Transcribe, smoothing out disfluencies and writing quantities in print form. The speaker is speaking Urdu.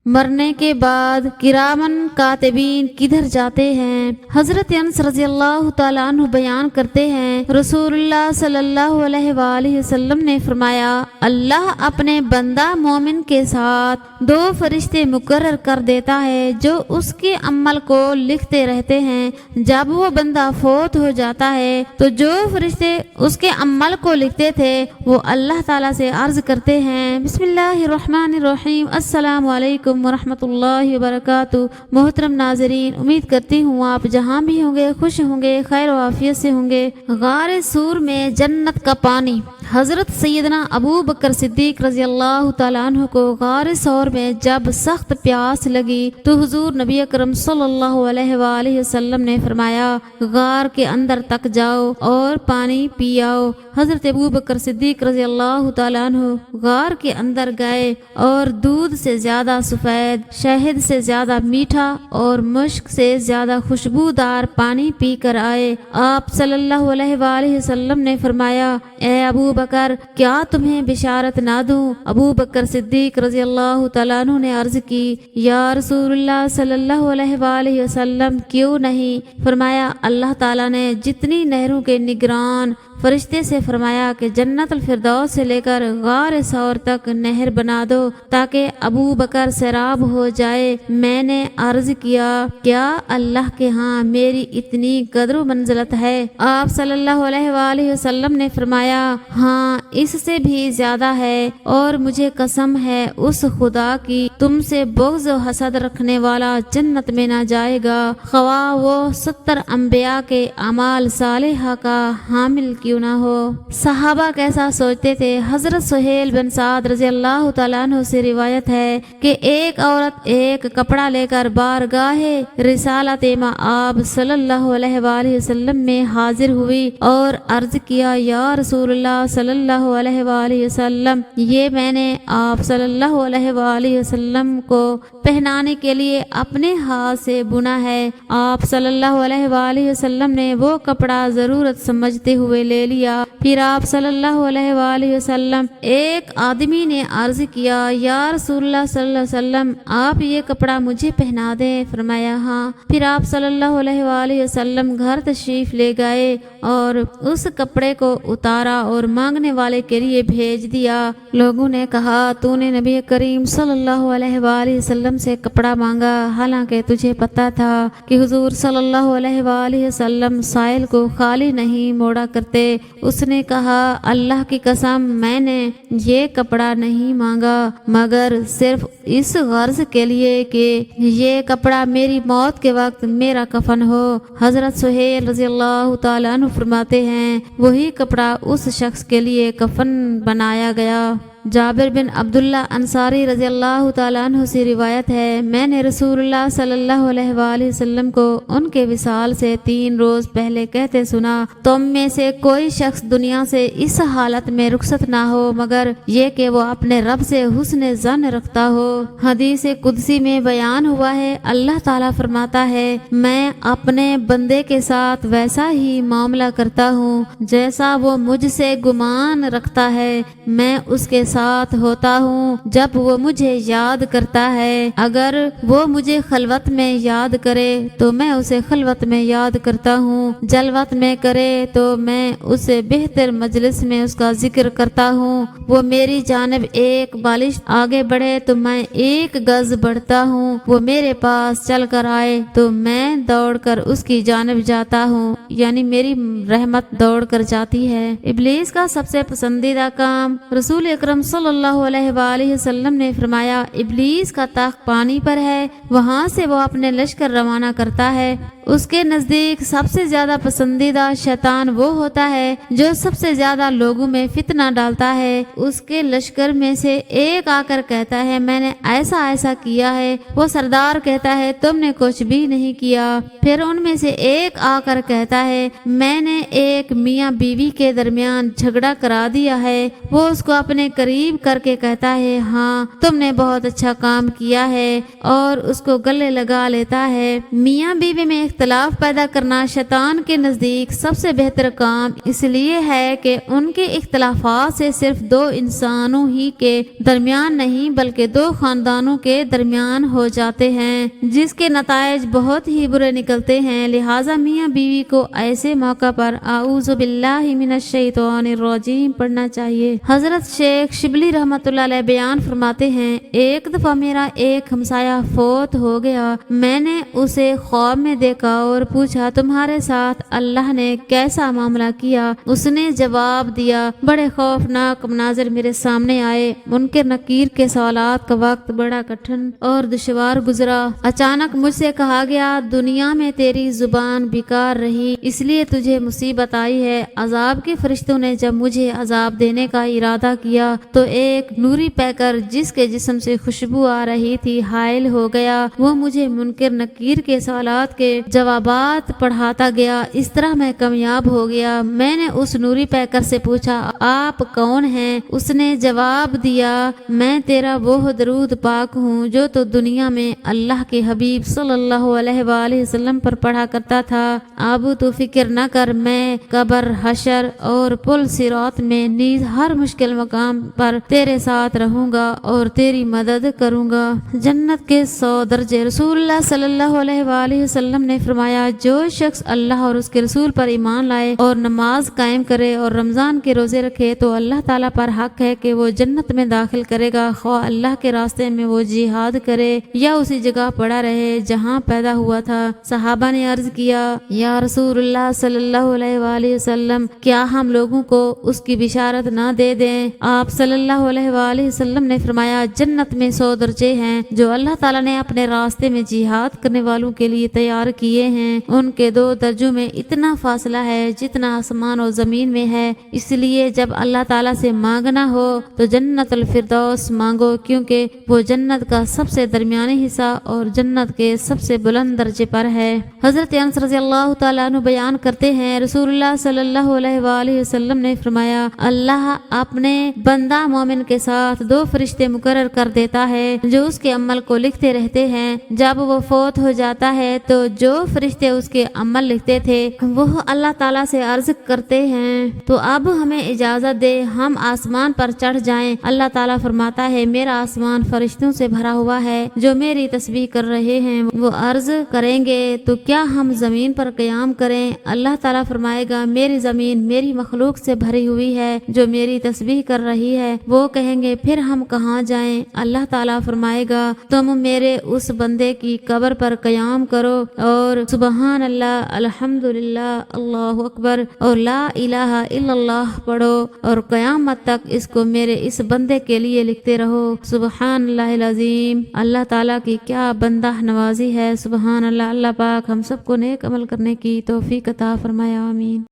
مرنے کے بعد کرامن کاتبین کدھر جاتے ہیں؟ حضرت انس رضی اللہ تعالیٰ عنہ بیان کرتے ہیں، رسول اللہ صلی اللہ علیہ وآلہ وسلم نے فرمایا، اللہ اپنے بندہ مومن کے ساتھ 2 فرشتے مقرر کر دیتا ہے جو اس کے عمل کو لکھتے رہتے ہیں۔ جب وہ بندہ فوت ہو جاتا ہے تو جو فرشتے اس کے عمل کو لکھتے تھے وہ اللہ تعالیٰ سے عرض کرتے ہیں، بسم اللہ الرحمن الرحیم، السلام علیکم ورحمۃ اللہ وبرکاتہ۔ محترم ناظرین، امید کرتی ہوں آپ جہاں بھی ہوں گے خوش ہوں گے، خیر و عافیت سے ہوں گے۔ غار سور میں جنت کا پانی۔ حضرت سیدنا ابو بکر صدیق رضی اللہ تعالیٰ عنہ کو غار سور میں جب سخت پیاس لگی تو حضور نبی اکرم صلی اللہ علیہ وآلہ وسلم نے فرمایا، غار کے اندر تک جاؤ اور پانی پی آؤ۔ حضرت ابو بکر صدیق رضی اللہ تعالیٰ عنہ غار کے اندر گئے اور دودھ سے زیادہ سفید، شہد سے زیادہ میٹھا اور مشک سے زیادہ خوشبودار پانی پی کر آئے۔ آپ صلی اللہ علیہ وآلہ وسلم نے فرمایا، اے ابو بکر، کیا تمہیں بشارت نہ دوں؟ ابو بکر صدیق رضی اللہ تعالیٰ عنہ نے عرض کی، یا رسول اللہ صلی اللہ علیہ وآلہ وسلم، کیوں نہیں؟ فرمایا، اللہ تعالیٰ نے جتنی نہروں کے نگران فرشتے سے فرمایا کہ جنت الفردوس سے لے کر غار سور تک نہر بنا دو تاکہ ابو بکر سیراب ہو جائے۔ میں نے عرض کیا، کیا اللہ کے ہاں میری اتنی قدر و منزلت ہے؟ آپ صلی اللہ علیہ وآلہ وسلم نے فرمایا، ہاں اس سے بھی زیادہ ہے، اور مجھے قسم ہے اس خدا کی، تم سے بغض و حسد رکھنے والا جنت میں نہ جائے گا، خواہ وہ 70 انبیاء کے اعمال صالحہ کا حامل کیوں نہ ہو۔ صحابہ کیسا سوچتے تھے؟ حضرت سہیل بن سعد رضی اللہ تعالیٰ عنہ سے روایت ہے کہ ایک عورت ایک کپڑا لے کر بارگاہ رسالت مآب صلی اللہ علیہ وآلہ وسلم میں حاضر ہوئی اور عرض کیا، یا رسول اللہ صلی اللہ علیہ وآلہ وسلم، یہ میں نے آپ صلی اللہ علیہ وآلہ وسلم کو پہنانے کے لیے اپنے ہاتھ سے بنا ہے۔ آپ صلی اللہ علیہ وآلہ وسلم نے وہ کپڑا ضرورت سمجھتے ہوئے لے لیا۔ پھر آپ صلی اللہ علیہ وآلہ وسلم، ایک آدمی نے عرض کیا، یا رسول اللہ صلی اللہ علیہ وسلم، آپ یہ کپڑا مجھے پہنا دیں؟ فرمایا، ہاں۔ پھر آپ صلی اللہ علیہ وآلہ وسلم گھر تشریف لے گئے اور اس کپڑے کو اتارا اور مانگنے والے کے لیے بھیج دیا۔ لوگوں نے کہا، تو نے نبی کریم صلی اللہ علیہ وآلہ وسلم سے کپڑا مانگا، حالانکہ تجھے پتا تھا کہ حضور صلی اللہ علیہ وآلہ وسلم سائل کو خالی نہیں موڑا کرتے۔ اس نے کہا، اللہ کی قسم، میں نے یہ کپڑا نہیں مانگا مگر صرف اس غرض کے لیے کہ یہ کپڑا میری موت کے وقت میرا کفن ہو۔ حضرت سہیل رضی اللہ تعالیٰ عنہ فرماتے ہیں، وہی کپڑا اس شخص کے لیے کفن بنایا گیا۔ جابر بن عبداللہ انصاری رضی اللہ تعالیٰ عنہ سے روایت ہے، میں نے رسول اللہ صلی اللہ علیہ وآلہ وسلم کو ان کے وصال سے 3 روز پہلے کہتے سنا، تم میں سے کوئی شخص دنیا سے اس حالت میں رخصت نہ ہو مگر یہ کہ وہ اپنے رب سے حسن ظن رکھتا ہو۔ حدیث قدسی میں بیان ہوا ہے، اللہ تعالیٰ فرماتا ہے، میں اپنے بندے کے ساتھ ویسا ہی معاملہ کرتا ہوں جیسا وہ مجھ سے گمان رکھتا ہے، میں اس کے ساتھ ہوتا ہوں جب وہ مجھے یاد کرتا ہے، اگر وہ مجھے خلوت میں یاد کرے تو میں اسے خلوت میں یاد کرتا ہوں، جلوت میں کرے تو میں اسے بہتر مجلس میں اس کا ذکر کرتا ہوں، وہ میری جانب 1 بالش آگے بڑھے تو میں 1 گز بڑھتا ہوں، وہ میرے پاس چل کر آئے تو میں دوڑ کر اس کی جانب جاتا ہوں، یعنی میری رحمت دوڑ کر جاتی ہے۔ ابلیس کا سب سے پسندیدہ کام۔ رسول اکرم صلی اللہ علیہ وآلہ وسلم نے فرمایا، ابلیس کا تخت پانی پر ہے، وہاں سے وہ اپنے لشکر روانہ کرتا ہے۔ اس کے نزدیک سب سے زیادہ پسندیدہ شیطان وہ ہوتا ہے جو سب سے زیادہ لوگوں میں فتنہ ڈالتا ہے۔ اس کے لشکر میں سے ایک آ کر کہتا ہے، میں نے ایسا ایسا کیا ہے، وہ سردار کہتا ہے، تم نے کچھ بھی نہیں کیا۔ پھر ان میں سے ایک آ کر کہتا ہے، میں نے ایک میاں بیوی کے درمیان جھگڑا کرا دیا ہے، وہ اس کو اپنے قریب کر کے کہتا ہے، ہاں تم نے بہت اچھا کام کیا ہے، اور اس کو گلے لگا لیتا ہے۔ میاں بیوی میں اختلاف پیدا کرنا شیطان کے نزدیک سب سے بہتر کام اس لیے ہے کہ ان کے اختلافات سے صرف دو انسانوں ہی کے درمیان نہیں بلکہ دو خاندانوں کے درمیان ہو جاتے ہیں، جس کے نتائج بہت ہی برے نکلتے ہیں۔ لہٰذا میاں بیوی کو ایسے موقع پر اعوذ باللہ من الشیطان الرجیم پڑھنا چاہیے۔ حضرت شیخ شبلی رحمۃ اللہ علیہ بیان فرماتے ہیں، ایک دفعہ میرا ایک ہمسایہ فوت ہو گیا۔ میں نے اسے خواب میں دیکھا اور پوچھا تمہارے ساتھ اللہ نے کیسا معاملہ کیا؟ اس نے جواب دیا، بڑے خوفناک مناظر میرے سامنے آئے۔ منکر نکیر کے سوالات کا وقت بڑا کٹھن اور دشوار گزرا۔ اچانک مجھ سے کہا گیا دنیا میں تیری زبان بیکار رہی اس لیے تجھے مصیبت آئی ہے۔ عذاب کے فرشتوں نے جب مجھے عذاب دینے کا ارادہ کیا تو ایک نوری پیکر جس کے جسم سے خوشبو آ رہی تھی حائل ہو گیا۔ وہ مجھے منکر نکیر کے سوالات کے جوابات پڑھاتا گیا۔ اس طرح میں کامیاب ہو گیا۔ میں نے اس نوری پیکر سے پوچھا آپ کون ہیں؟ اس نے جواب دیا میں تیرا وہ درود پاک ہوں جو تو دنیا میں اللہ کے حبیب صلی اللہ علیہ وآلہ وسلم پر پڑھا کرتا تھا۔ اب تو فکر نہ کر، میں قبر، حشر اور پل صراط میں نیز ہر مشکل مقام پر تیرے ساتھ رہوں گا اور تیری مدد کروں گا۔ جنت کے 100 درجے۔ رسول اللہ صلی اللہ علیہ وآلہ وسلم نے فرمایا جو شخص اللہ اور اس کے رسول پر ایمان لائے اور نماز قائم کرے اور رمضان کے روزے رکھے تو اللہ تعالیٰ پر حق ہے کہ وہ جنت میں داخل کرے گا، خواہ اللہ کے راستے میں وہ جہاد کرے یا اسی جگہ پڑا رہے جہاں پیدا ہوا تھا۔ صحابہ نے عرض کیا یا رسول اللہ صلی اللہ علیہ وآلہ وسلم، کیا ہم لوگوں کو اس کی بشارت نہ دے دیں؟ آپ صلی اللہ علیہ وآلہ وسلم نے فرمایا جنت میں 100 درجے ہیں جو اللہ تعالیٰ نے اپنے راستے میں جہاد کرنے والوں کے لیے تیار کیے ہیں۔ ان کے 2 درجوں میں اتنا فاصلہ ہے جتنا آسمان اور زمین میں ہے، اس لیے جب اللہ تعالیٰ سے مانگنا ہو تو جنت الفردوس مانگو، کیونکہ وہ جنت کا سب سے درمیانی حصہ اور جنت کے سب سے بلند درجے پر ہے۔ حضرت انس رضی اللہ تعالیٰ عنہ بیان کرتے ہیں رسول اللہ صلی اللہ علیہ وآلہ وسلم نے فرمایا اللہ اپنے بندہ مومن کے ساتھ 2 فرشتے مقرر کر دیتا ہے جو اس کے عمل کو لکھتے رہتے ہیں۔ جب وہ فوت ہو جاتا ہے تو جو فرشتے اس کے عمل لکھتے تھے وہ اللہ تعالیٰ سے عرض کرتے ہیں تو اب ہمیں اجازت دے ہم آسمان پر چڑھ جائیں۔ اللہ تعالیٰ فرماتا ہے میرا آسمان فرشتوں سے بھرا ہوا ہے جو میری تسبیح کر رہے ہیں۔ وہ عرض کریں گے تو کیا ہم زمین پر قیام کریں؟ اللہ تعالیٰ فرمائے گا میری زمین میری مخلوق سے بھری ہوئی ہے جو میری تسبیح کر رہی ہے۔ وہ کہیں گے پھر ہم کہاں جائیں؟ اللہ تعالیٰ فرمائے گا تم میرے اس بندے کی قبر پر قیام کرو اور سبحان اللہ، الحمدللہ، اللہ اکبر اور لا الہ الا اللہ پڑھو اور قیامت تک اس کو میرے اس بندے کے لیے لکھتے رہو۔ سبحان اللہ العظیم۔ اللہ تعالیٰ کی کیا بندہ نوازی ہے، سبحان اللہ۔ اللہ پاک ہم سب کو نیک عمل کرنے کی توفیق عطا فرمائے، آمین۔